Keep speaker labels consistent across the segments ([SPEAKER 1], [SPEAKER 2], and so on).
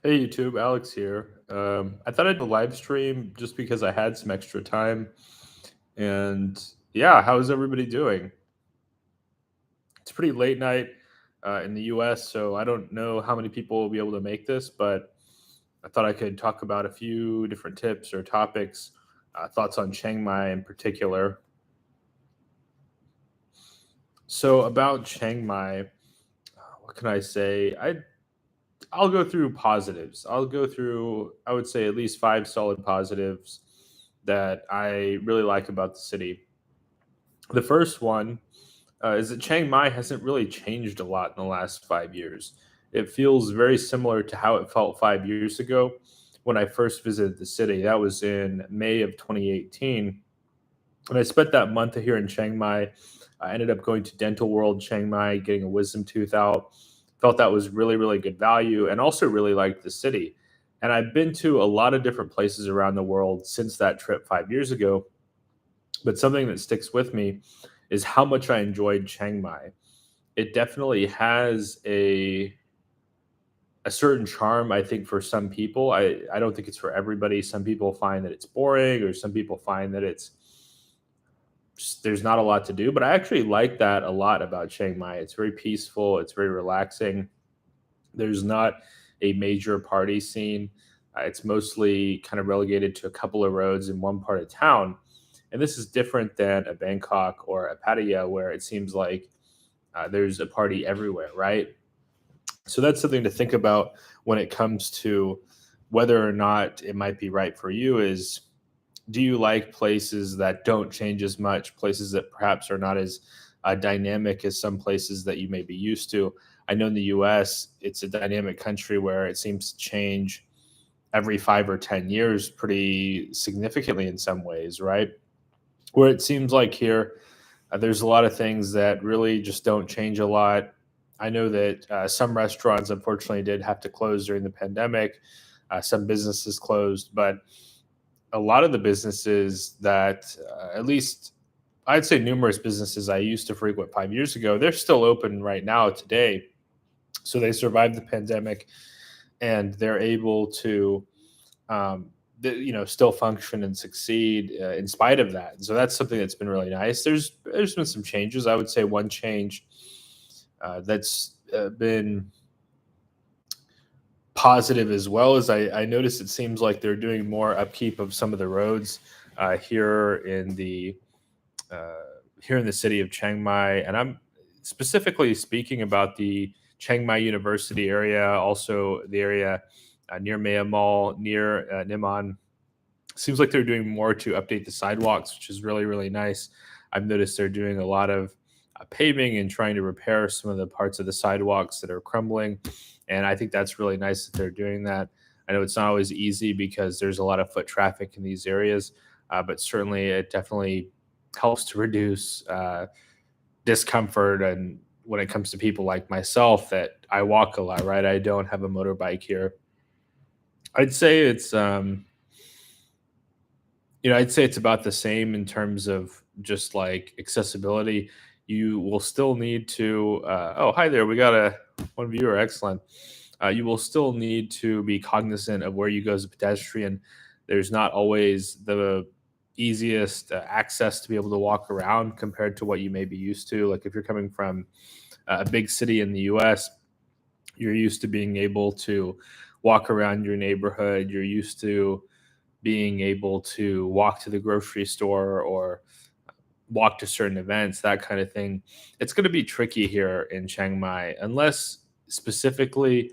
[SPEAKER 1] Hey YouTube, Alex here. I thought I'd do a live stream just because I had some extra time. And yeah, how's everybody doing? It's pretty late night in the US, so I don't know how many people will be able to make this, but I thought I could talk about a few different tips or topics, thoughts on Chiang Mai in particular. So about Chiang Mai, what can I say? I'll go through positives. I'll go through, I would say, at least five solid positives that I really like about the city. The first one is that Chiang Mai hasn't really changed a lot in the last 5 years. It feels very similar to how it felt 5 years ago when I first visited the city. That was in May of 2018. And I spent that month here in Chiang Mai. I ended up going to Dental World Chiang Mai, getting a wisdom tooth out. Felt that was really, really good value, and also really liked the city. And I've been to a lot of different places around the world since that trip 5 years ago. But something that sticks with me is how much I enjoyed Chiang Mai. It definitely has a certain charm, I think, for some people. I don't think it's for everybody. Some people find that it's boring, or some people find that it's just, there's not a lot to do. But I actually like that a lot about Chiang Mai. It's very peaceful. It's very relaxing. There's not a major party scene. It's mostly kind of relegated to a couple of roads in one part of town. And this is different than a Bangkok or a Pattaya, where it seems like there's a party everywhere, right? So that's something to think about when it comes to whether or not it might be right for you. Is do you like places that don't change as much, places that perhaps are not as dynamic as some places that you may be used to? I know in the US, it's a dynamic country where it seems to change every 5 or 10 years pretty significantly in some ways, right? Where it seems like here, there's a lot of things that really just don't change a lot. I know that some restaurants unfortunately did have to close during the pandemic. Some businesses closed, but a lot of the businesses that, at least I'd say numerous businesses I used to frequent 5 years ago, they're still open right now today. So they survived the pandemic and they're able to, um, still function and succeed in spite of that. And so that's something that's been really nice. There's been some changes. I would say one change that's been positive as well as I noticed it seems like they're doing more upkeep of some of the roads here in the uh, here in the city of Chiang Mai, and I'm specifically speaking about the Chiang Mai University area, also the area near Maya Mall, near Nimon. Seems like they're doing more to update the sidewalks, which is really, really nice. I've noticed they're doing a lot of paving and trying to repair some of the parts of the sidewalks that are crumbling. And I think that's really nice that they're doing that. I know it's not always easy because there's a lot of foot traffic in these areas, but certainly it definitely helps to reduce discomfort. And when it comes to people like myself, that I walk a lot, right? I don't have a motorbike here. I'd say I'd say it's about the same in terms of just like accessibility. You will still need to. Oh, hi there. We got a one viewer. Excellent. You will still need to be cognizant of where you go as a pedestrian. There's not always the easiest access to be able to walk around compared to what you may be used to. Like if you're coming from a big city in the U.S., you're used to being able to walk around your neighborhood. You're used to being able to walk to the grocery store or walk to certain events, that kind of thing. It's going to be tricky here in Chiang Mai unless specifically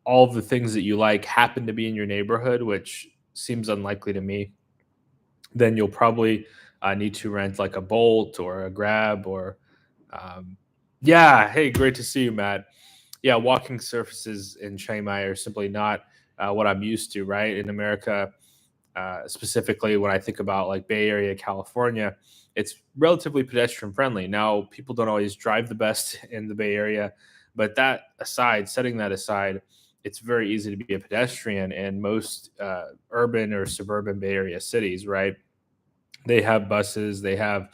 [SPEAKER 1] all of the things that you like happen to be in your neighborhood, which seems unlikely to me. Then you'll probably need to rent like a Bolt or a Grab or, um, yeah. Hey, great to see you, Matt. Yeah, walking surfaces in Chiang Mai are simply not what I'm used to, right? In America, specifically when I think about like Bay Area, California, it's relatively pedestrian friendly. Now, people don't always drive the best in the Bay Area, but that aside, setting that aside, it's very easy to be a pedestrian in most urban or suburban Bay Area cities, right? They have buses, they have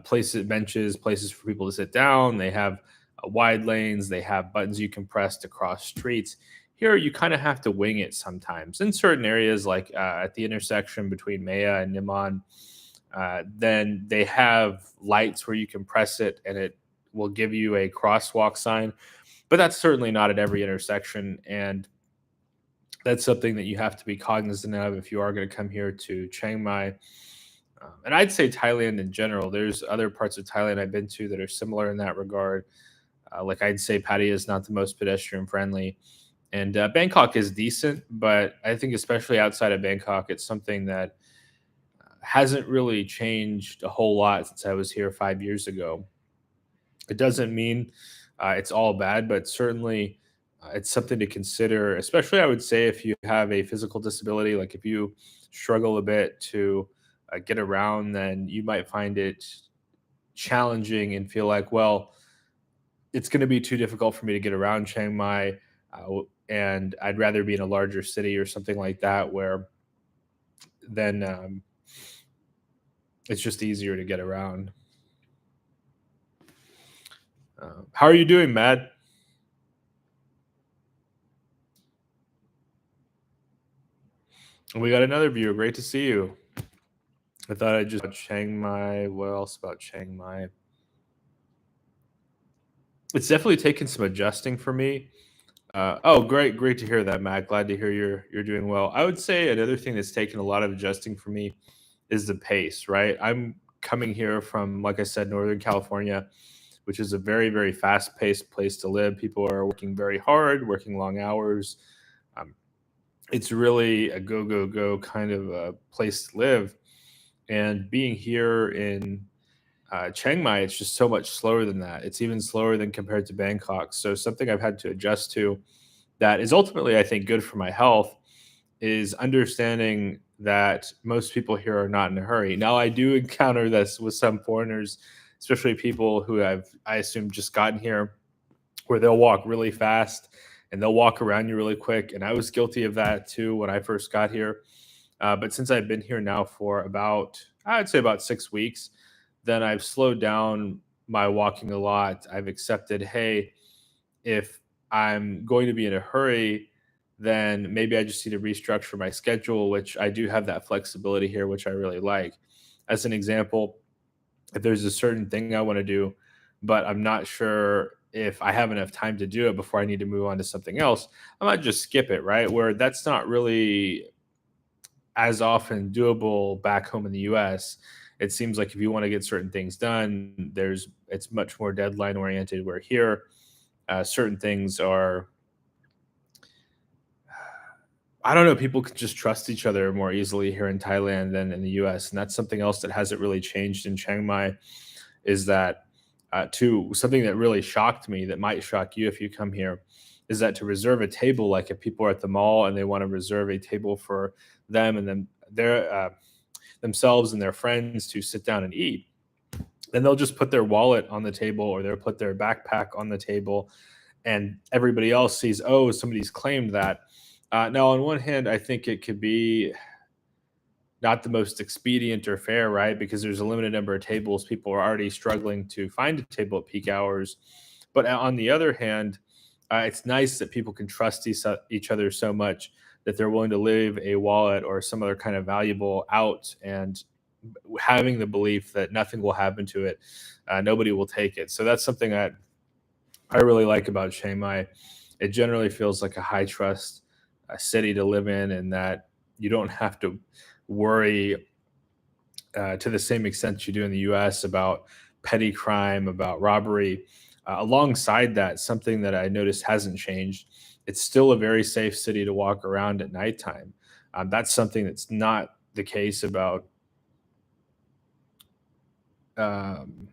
[SPEAKER 1] places, benches, places for people to sit down. They have wide lanes. They have buttons you can press to cross streets. here you kind of have to wing it sometimes. In certain areas, like at the intersection between Maya and Nimon, then they have lights where you can press it and it will give you a crosswalk sign. But that's certainly not at every intersection. And that's something that you have to be cognizant of if you are going to come here to Chiang Mai. And I'd say Thailand in general. There's other parts of Thailand I've been to that are similar in that regard. Like I'd say Pattaya is not the most pedestrian friendly, and Bangkok is decent, but I think especially outside of Bangkok, it's something that hasn't really changed a whole lot since I was here 5 years ago. It doesn't mean it's all bad, but certainly it's something to consider, especially I would say if you have a physical disability, like if you struggle a bit to get around, then you might find it challenging and feel like, well, it's going to be too difficult for me to get around Chiang Mai. And I'd rather be in a larger city or something like that where then it's just easier to get around. How are you doing, Matt? We got another viewer. Great to see you. I thought I'd just Chiang Mai. What else about Chiang Mai? It's definitely taken some adjusting for me. Oh, great to hear that, Matt. Glad to hear you're doing well. I would say another thing that's taken a lot of adjusting for me is the pace. Right, I'm coming here from, like I said, Northern California, which is a very fast paced place to live. People are working very hard, working long hours. Um, it's really a go kind of a place to live. And being here in Chiang Mai, it's just so much slower than that. It's even slower than compared to Bangkok. So something I've had to adjust to that is ultimately, I think, good for my health is understanding that most people here are not in a hurry. Now, I do encounter this with some foreigners, especially people who have, I assume, just gotten here, where they'll walk really fast and they'll walk around you really quick. And I was guilty of that too when I first got here. But since I've been here now for about, I'd say about 6 weeks, then I've slowed down my walking a lot. I've accepted, hey, if I'm going to be in a hurry, then maybe I just need to restructure my schedule, which I do have that flexibility here, which I really like. As an example, if there's a certain thing I want to do, but I'm not sure if I have enough time to do it before I need to move on to something else, I might just skip it, right? Where that's not really as often doable back home in the US. It seems like if you want to get certain things done, there's it's much more deadline oriented. Where here, certain things are, I don't know, people could just trust each other more easily here in Thailand than in the US. And that's something else that hasn't really changed in Chiang Mai is that, something that really shocked me that might shock you if you come here is that to reserve a table, like if people are at the mall and they want to reserve a table for them and then themselves and their friends to sit down and eat, then they'll just put their wallet on the table or they'll put their backpack on the table and everybody else sees, oh, somebody's claimed that. Now, on one hand, I think it could be not the most expedient or fair, right? Because there's a limited number of tables. People are already struggling to find a table at peak hours. But on the other hand, it's nice that people can trust each other so much that they're willing to leave a wallet or some other kind of valuable out and having the belief that nothing will happen to it. Nobody will take it. So that's something that I really like about Chiang Mai. It generally feels like a high trust city to live in, and that you don't have to worry to the same extent you do in the US about petty crime, about robbery. Alongside that, something that I noticed hasn't changed, it's still a very safe city to walk around at nighttime. That's something that's not the case about. Um,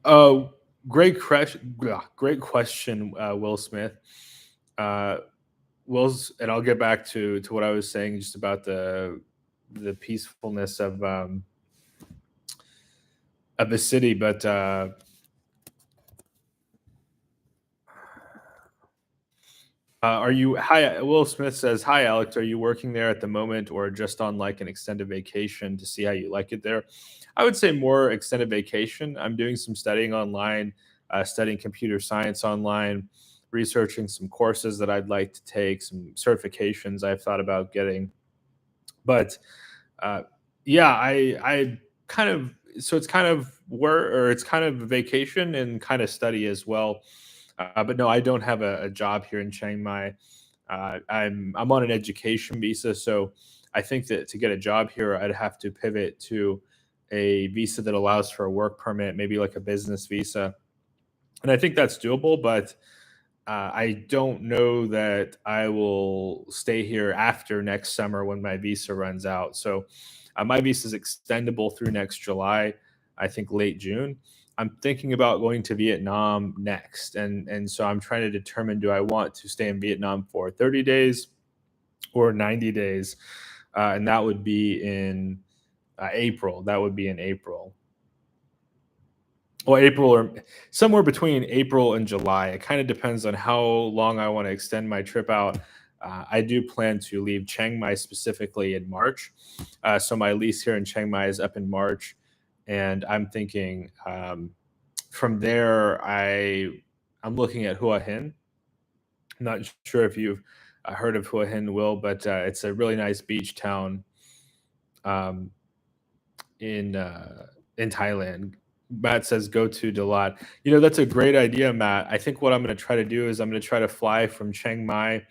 [SPEAKER 1] oh, great question, Will Smith. Uh, Will's, and I'll get back to what I was saying just about the peacefulness of the city, but Are you hi? Will Smith says, "Hi, Alex. Are you working there at the moment, or just on like an extended vacation to see how you like it there?" I would say more extended vacation. I'm doing some studying online, studying computer science online, researching some courses that I'd like to take, some certifications I've thought about getting. But uh, yeah, I kind of so it's kind of work or it's kind of a vacation and kind of study as well. But no, I don't have a job here in Chiang Mai. I'm on an education visa, so I think that to get a job here, I'd have to pivot to a visa that allows for a work permit, maybe like a business visa, and I think that's doable. But I don't know that I will stay here after next summer when my visa runs out. So my visa is extendable through next July, I think late June. I'm thinking about going to Vietnam next, and so I'm trying to determine, do I want to stay in Vietnam for 30 days or 90 days, and that would be in April. That would be in April. Well, April or somewhere between April and July. It kind of depends on how long I want to extend my trip out. I do plan to leave Chiang Mai specifically in March. So my lease here in Chiang Mai is up in March. And I'm thinking from there, I'm looking at Hua Hin. I'm not sure if you've heard of Hua Hin, Will, but it's a really nice beach town. Um, in Thailand. Matt says go to Dalat. You know, that's a great idea, Matt. I think what I'm going to try to do is I'm going to try to fly from Chiang Mai,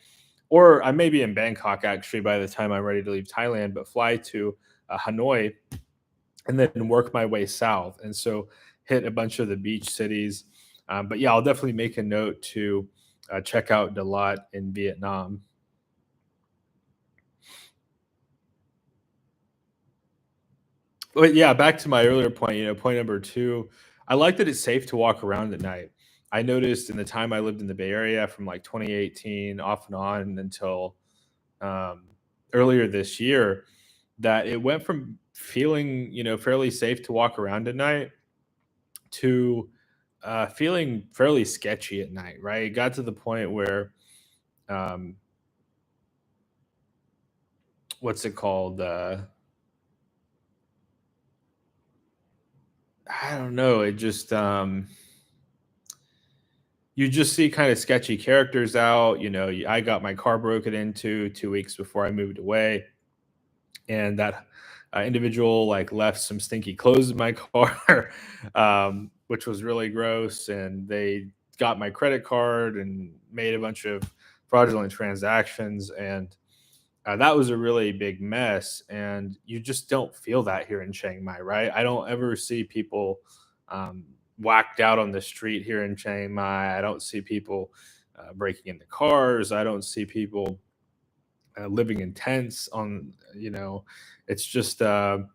[SPEAKER 1] or I may be in Bangkok actually by the time I'm ready to leave Thailand, but fly to Hanoi and then work my way south. And so hit a bunch of the beach cities. But yeah, I'll definitely make a note to check out Dalat in Vietnam. But yeah, back to my earlier point, point number 2, I like that it's safe to walk around at night. I noticed in the time I lived in the Bay Area from like 2018 off and on until um, earlier this year, that it went from feeling, fairly safe to walk around at night to feeling fairly sketchy at night, right? It got to the point where, um, what's it called? I don't know. You just see kind of sketchy characters out. I got my car broken into 2 weeks before I moved away, and that individual like left some stinky clothes in my car, which was really gross. And they got my credit card and made a bunch of fraudulent transactions, and that was a really big mess. And you just don't feel that here in Chiang Mai, right? I don't ever see people um, whacked out on the street here in Chiang Mai. I don't see people breaking into cars. I don't see people living in tents on, it's just, yeah,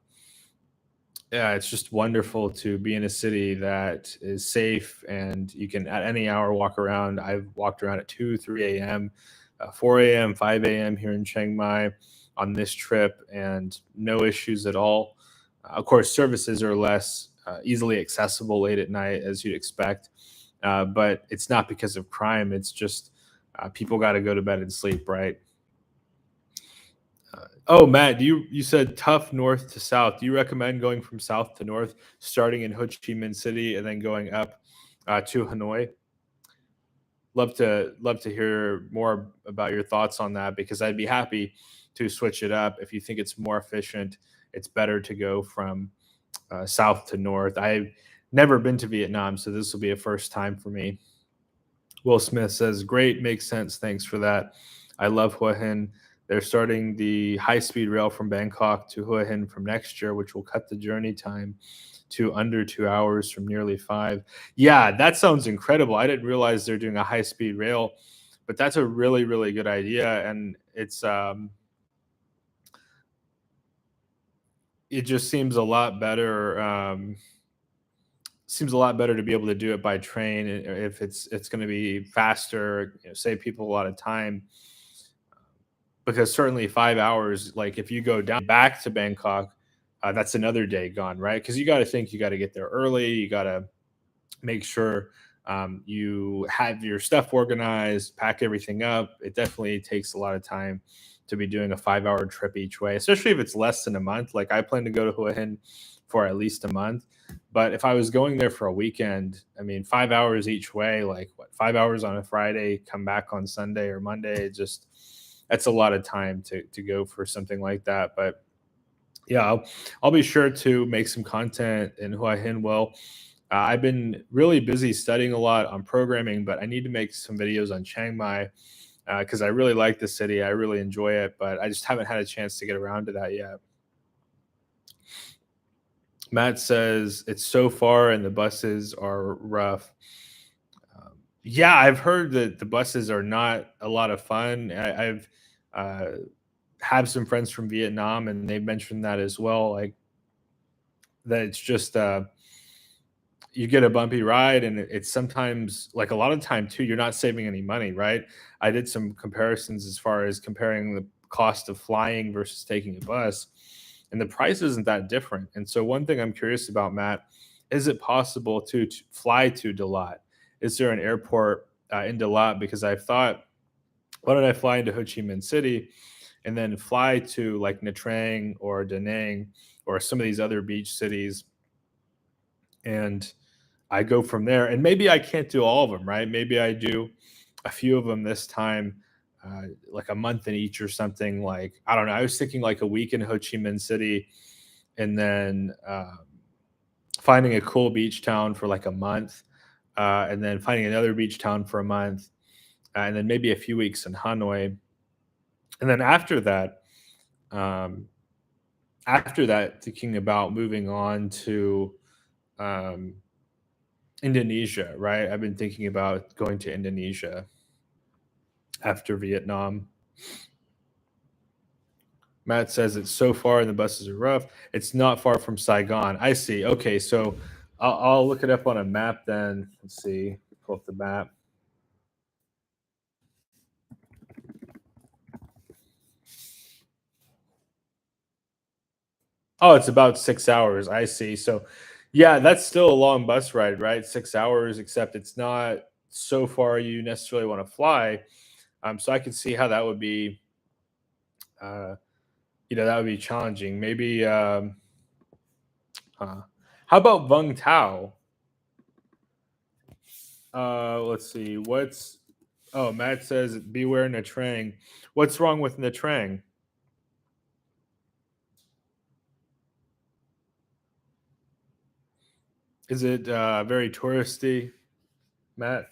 [SPEAKER 1] it's just wonderful to be in a city that is safe and you can at any hour walk around. I've walked around at 2, 3 a.m., 4 a.m., 5 a.m. here in Chiang Mai on this trip, and no issues at all. Of course, services are less easily accessible late at night, as you'd expect, but it's not because of crime. It's just people got to go to bed and sleep, right? Oh, Matt, you said tough north to south. Do you recommend going from south to north, starting in Ho Chi Minh City and then going up to Hanoi? Love to hear more about your thoughts on that, because I'd be happy to switch it up if you think it's more efficient. It's better to go from south to north. I've never been to Vietnam, so this will be a first time for me. Will Smith says, "Great, makes sense. Thanks for that. I love Hua Hin. They're starting the high speed rail from Bangkok to Hua Hin from next year, which will cut the journey time to under 2 hours from nearly five." Yeah, that sounds incredible. I didn't realize they're doing a high speed rail, but that's a really, really good idea. And it just seems a lot better. Seems a lot better to be able to do it by train if it's going to be faster, save people a lot of time, because certainly 5 hours, like if you go down back to Bangkok, that's another day gone, right? Because you got to think, you got to get there early, you got to make sure You have your stuff organized, pack everything up. It definitely takes a lot of time to be doing a 5 hour trip each way, especially if it's less than a month. Like I plan to go to Hua Hin for at least a month. But if I was going there for a weekend, I mean, 5 hours each way, like what, 5 hours on a Friday, come back on Sunday or Monday, just that's a lot of time to go for something like that. But yeah, I'll be sure to make some content in Hua Hin. Well, I've been really busy studying a lot on programming, but I need to make some videos on Chiang Mai because I really like the city. I really enjoy it, but I just haven't had a chance to get around to that yet. Matt says it's so far and the buses are rough. Yeah, I've heard that the buses are not a lot of fun. I've uh, have some friends from Vietnam, and they mentioned that as well. Like that, it's just you get a bumpy ride, and it's sometimes like a lot of time too. You're not saving any money, right? I did some comparisons as far as comparing the cost of flying versus taking a bus, and the price isn't that different. And so, one thing I'm curious about, Matt, is it possible to fly to Dalat? Is there an airport in Dalat? Because I've thought, why don't I fly into Ho Chi Minh City and then fly to like Nha Trang or Da Nang or some of these other beach cities, and I go from there. And maybe I can't do all of them, right? Maybe I do a few of them this time, like a month in each or something. Like I don't know. I was thinking like a week in Ho Chi Minh City, and then finding a cool beach town for like a month, and then finding another beach town for a month, and then maybe a few weeks in Hanoi, and then um, after that, thinking about moving on to um, Indonesia. Right, I've been thinking about going to Indonesia after Vietnam. Matt says it's so far and the buses are rough. It's not far from Saigon. I see. Okay, so I'll look it up on a map then. Let's see. Pull up the map. Oh, it's about 6 hours. I see. So, yeah, that's still a long bus ride, right? 6 hours, except it's not so far you necessarily want to fly. So I could see how that would be, uh, that would be challenging. Maybe, huh. How about Vung Tao? Let's see. Oh, Matt says beware Nha Trang. What's wrong with Nha Trang? Is it very touristy, Matt?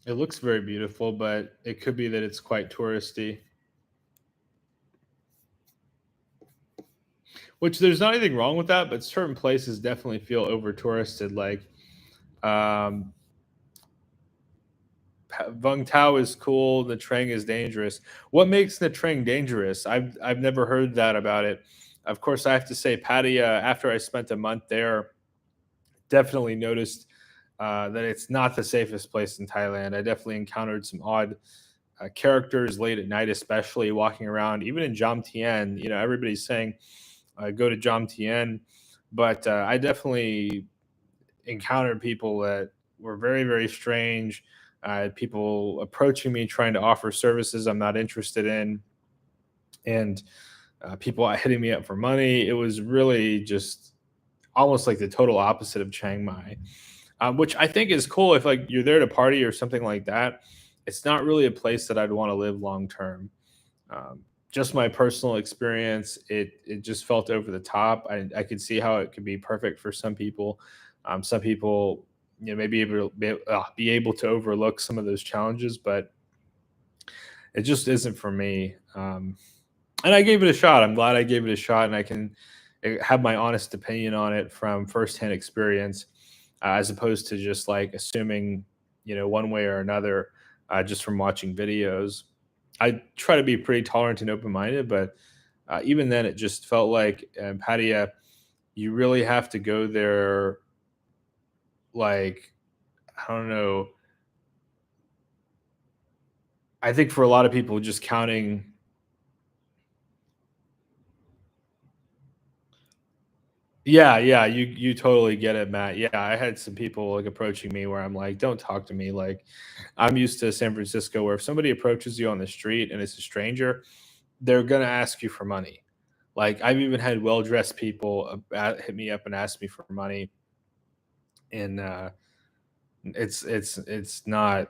[SPEAKER 1] It looks very beautiful, but it could be that it's quite touristy. Which there's not anything wrong with that, but certain places definitely feel over touristed. Like um, Vung Tao is cool, Nha Trang is dangerous. What makes Nha Trang dangerous? I've never heard that about it. Of course, I have to say, Pattaya. After I spent a month there, definitely noticed that it's not the safest place in Thailand. I definitely encountered some odd characters late at night, especially walking around. Even in Jam Tien, everybody's saying go to Jam Tien, but I definitely encountered people that were very, very strange. People approaching me trying to offer services I'm not interested in, and people hitting me up for money. It was really just almost like the total opposite of Chiang Mai, which I think is cool if like you're there to party or something like that. It's not really a place that I'd want to live long term. Um, just my personal experience, it just felt over the top. I could see how it could be perfect for some people. Some people, maybe be able to overlook some of those challenges, but it just isn't for me. And I gave it a shot. I'm glad I gave it a shot, and I can have my honest opinion on it from firsthand experience, as opposed to just like assuming, one way or another, just from watching videos. I try to be pretty tolerant and open minded, but even then, it just felt like Pattaya, you really have to go there. Like, I don't know, I think for a lot of people, just counting. Yeah, yeah, you totally get it, Matt. Yeah, I had some people like approaching me where I'm like, "Don't talk to me." Like, I'm used to San Francisco where if somebody approaches you on the street and it's a stranger, they're gonna ask you for money. Like, I've even had well-dressed people hit me up and ask me for money, and it's not.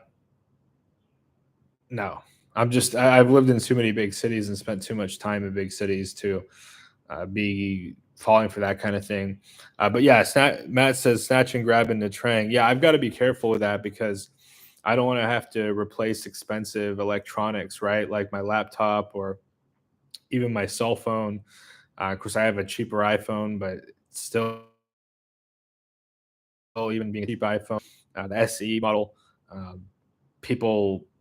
[SPEAKER 1] No, I've lived in too many big cities and spent too much time in big cities to be falling for that kind of thing. But yeah, Matt says snatch and grab into Trang. Yeah, I've got to be careful with that because I don't want to have to replace expensive electronics, right? Like my laptop or even my cell phone. Of course, I have a cheaper iPhone, but still, even being a cheap iPhone, the SE model, um,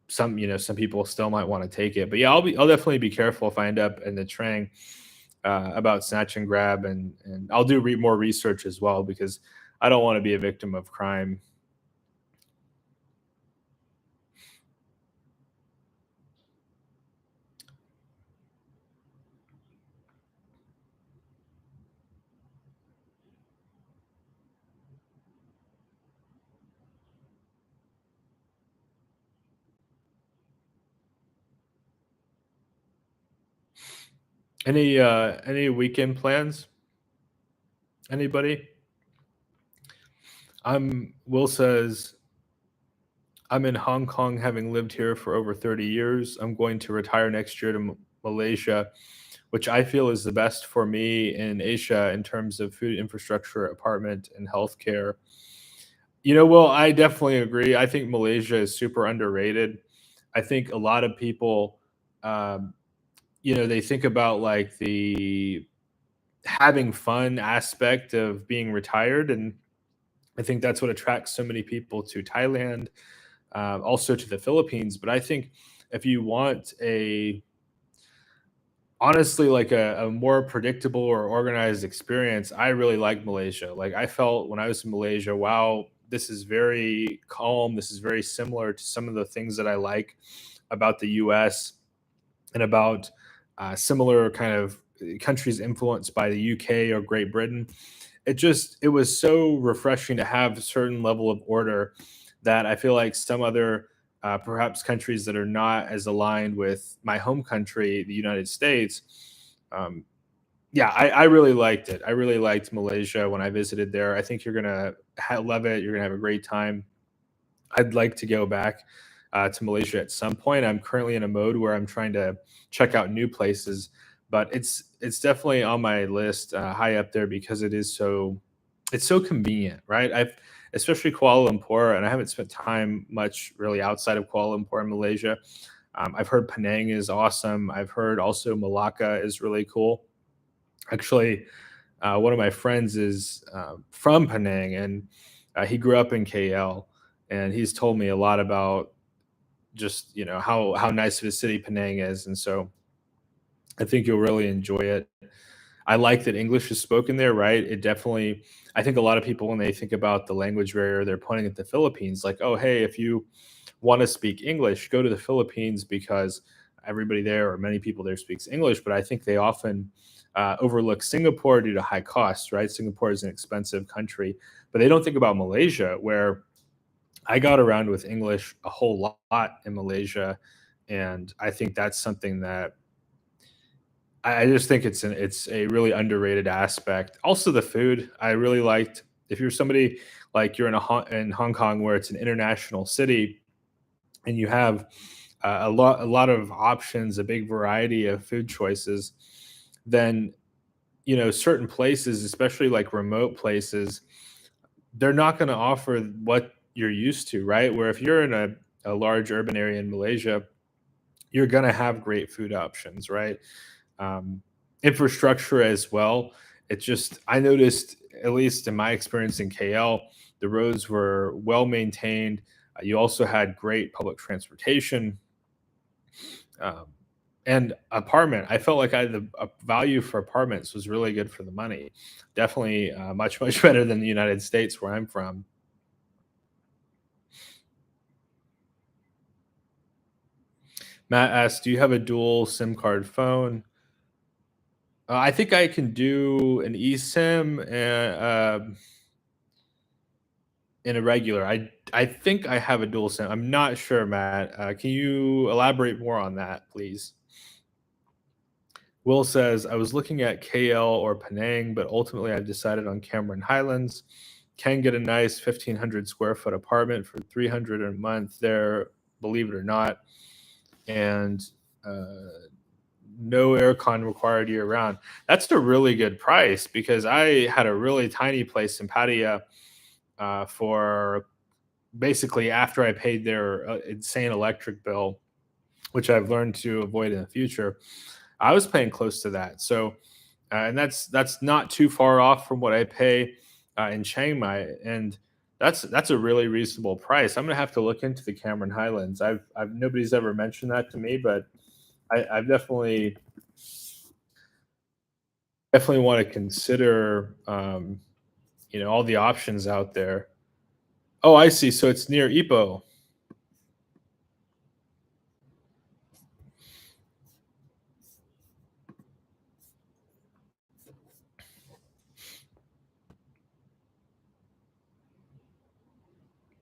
[SPEAKER 1] some people still might want to take it. But yeah, I'll definitely be careful if I end up in the Trang about snatch and grab, and I'll do more research as well because I don't want to be a victim of crime. Any weekend plans? Anybody? Will says I'm in Hong Kong, having lived here for over 30 years. I'm going to retire next year to Malaysia, which I feel is the best for me in Asia in terms of food infrastructure, apartment, and healthcare. Well, I definitely agree. I think Malaysia is super underrated. I think a lot of people, um, they think about like the having fun aspect of being retired, and I think that's what attracts so many people to Thailand, also to the Philippines. But I think if you want a honestly like a more predictable or organized experience, I really like Malaysia. Like I felt when I was in Malaysia, wow, this is very calm. This is very similar to some of the things that I like about the US and about similar kind of countries influenced by the UK or Great Britain. It was so refreshing to have a certain level of order that I feel like some other perhaps countries that are not as aligned with my home country, the United States. Um, yeah, I really liked it. I really liked Malaysia when I visited there. I think you're gonna love it. You're gonna have a great time. I'd like to go back to Malaysia at some point. I'm currently in a mode where I'm trying to check out new places, but it's definitely on my list, high up there because it's so convenient, right? I've especially Kuala Lumpur, and I haven't spent time much really outside of Kuala Lumpur in Malaysia. I've heard Penang is awesome. I've heard also Malacca is really cool. Actually, one of my friends is from Penang, and he grew up in KL, and he's told me a lot about just how nice of a city Penang is, and so I think you'll really enjoy it. I like that English is spoken there, right? It definitely. I think a lot of people when they think about the language barrier, they're pointing at the Philippines, like, oh, hey, if you want to speak English, go to the Philippines because everybody there or many people there speaks English. But I think they often overlook Singapore due to high costs, right? Singapore is an expensive country, but they don't think about Malaysia, where I got around with English a whole lot in Malaysia, and I think that's something that I just think it's a really underrated aspect. Also, the food I really liked. If you're somebody like you're in Hong Kong, where it's an international city, and you have a lot of options, a big variety of food choices, then certain places, especially like remote places, they're not going to offer what you're used to, right? Where if you're in a large urban area in Malaysia, you're going to have great food options, right? um, Infrastructure as well. I noticed, at least in my experience in KL, the roads were well maintained. You also had great public transportation, um, and apartment. I felt like the value for apartments was really good for the money. Definitely much better than the United States where I'm from. Matt asks, "Do you have a dual SIM card phone?" I think I can do an eSIM and a regular. I think I have a dual SIM. I'm not sure, Matt. Can you elaborate more on that, please? Will says, "I was looking at KL or Penang, but ultimately I decided on Cameron Highlands. Can get a nice 1,500 square foot apartment for 300 a month there, believe it or not, and uh, no aircon required year round." That's a really good price because I had a really tiny place in Pattaya for basically after I paid their insane electric bill, which I've learned to avoid in the future. I was paying close to that. So, and that's not too far off from what I pay in Chiang Mai, and that's a really reasonable price. I'm gonna have to look into the Cameron Highlands. I've nobody's ever mentioned that to me, but I've definitely want to consider all the options out there. Oh, I see. So it's near Ipoh.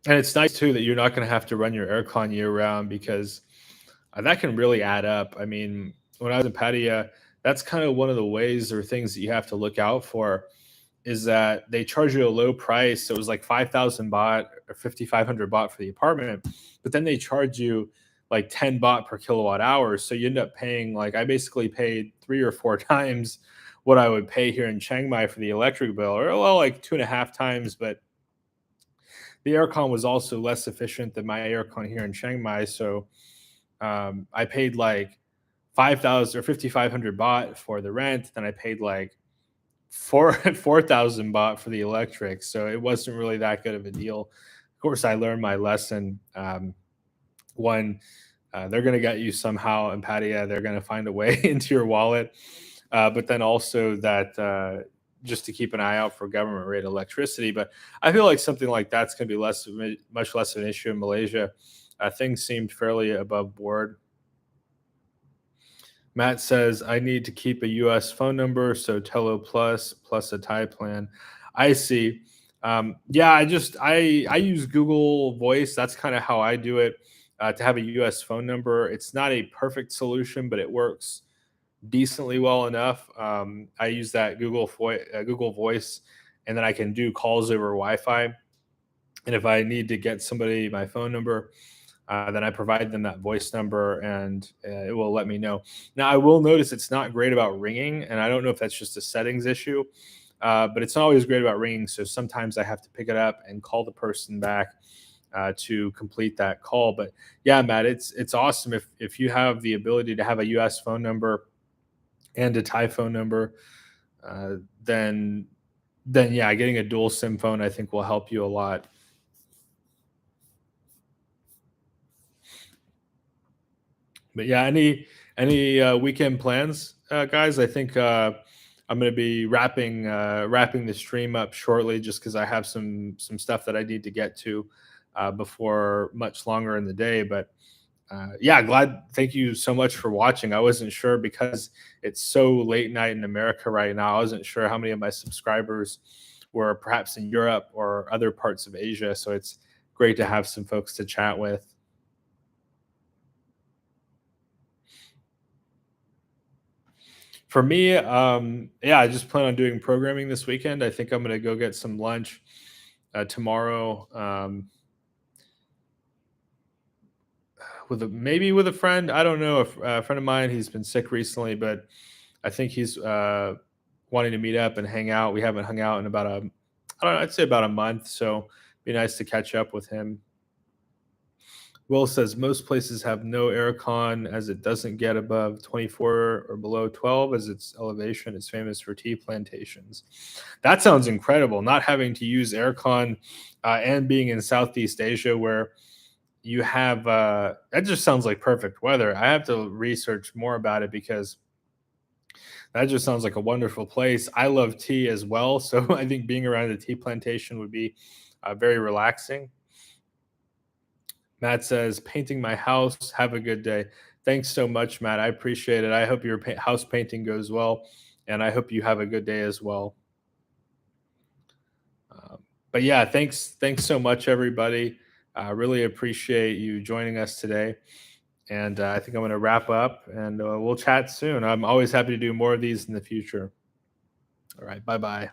[SPEAKER 1] And it's nice too that you're not going to have to run your aircon year round because that can really add up. I mean, when I was in Pattaya, that's kind of one of the ways or things that you have to look out for is that they charge you a low price. So it was like 5,000 baht or 5,500 baht for the apartment, but then they charge you like 10 baht per kilowatt hour. So you end up paying like I basically paid three or four times what I would pay here in Chiang Mai for the electric bill, or well, like two and a half times. But the aircon was also less efficient than my aircon here in Chiang Mai. So I paid like 5,000 or 5,500 baht for the rent. Then I paid like 4,000 baht for the electric. So it wasn't really that good of a deal. Of course, I learned my lesson. One, they're going to get you somehow in Pattaya. They're going to find a way into your wallet. But then also that just to keep an eye out for government rate electricity. But I feel like something like that's going to be much less of an issue in Malaysia. Things seemed fairly above board. Matt says, I need to keep a US phone number, so Tello plus a Thai plan. I see. Yeah, I use Google Voice. That's kind of how I do it to have a US phone number. It's not a perfect solution, but it works decently well enough. I use that Google Voice, and then I can do calls over Wi-Fi. And if I need to get somebody my phone number, then I provide them that voice number and it will let me know. Now, I will notice it's not great about ringing, and I don't know if that's just a settings issue, but it's not always great about ringing. So sometimes I have to pick it up and call the person back to complete that call. But yeah, Matt, it's awesome if you have the ability to have a U.S. phone number and a Thai phone number, uh, then yeah, getting a dual SIM phone I think will help you a lot. But yeah, any weekend plans, guys? I think I'm going to be wrapping the stream up shortly, just because I have some stuff that I need to get to before much longer in the day. But yeah, glad. Thank you so much for watching. I wasn't sure because it's so late night in America right now. I wasn't sure how many of my subscribers were perhaps in Europe or other parts of Asia. So it's great to have some folks to chat with. For me, yeah, I just plan on doing programming this weekend. I think I'm gonna go get some lunch tomorrow maybe with a friend. I don't know if a friend of mine. He's been sick recently, but I think he's wanting to meet up and hang out. We haven't hung out in about I don't know, I'd say about a month. So it'd be nice to catch up with him. Will says most places have no aircon as it doesn't get above 24 or below 12 as its elevation is famous for tea plantations. That sounds incredible. Not having to use aircon and being in Southeast Asia where you have that just sounds like perfect weather. I have to research more about it because that just sounds like a wonderful place. I love tea as well, so I think being around a tea plantation would be very relaxing. Matt says, painting my house. Have a good day. Thanks so much, Matt. I appreciate it. I hope your house painting goes well, and I hope you have a good day as well. But yeah, thanks so much, everybody. I really appreciate you joining us today. And I think I'm going to wrap up, and we'll chat soon. I'm always happy to do more of these in the future. All right, bye bye.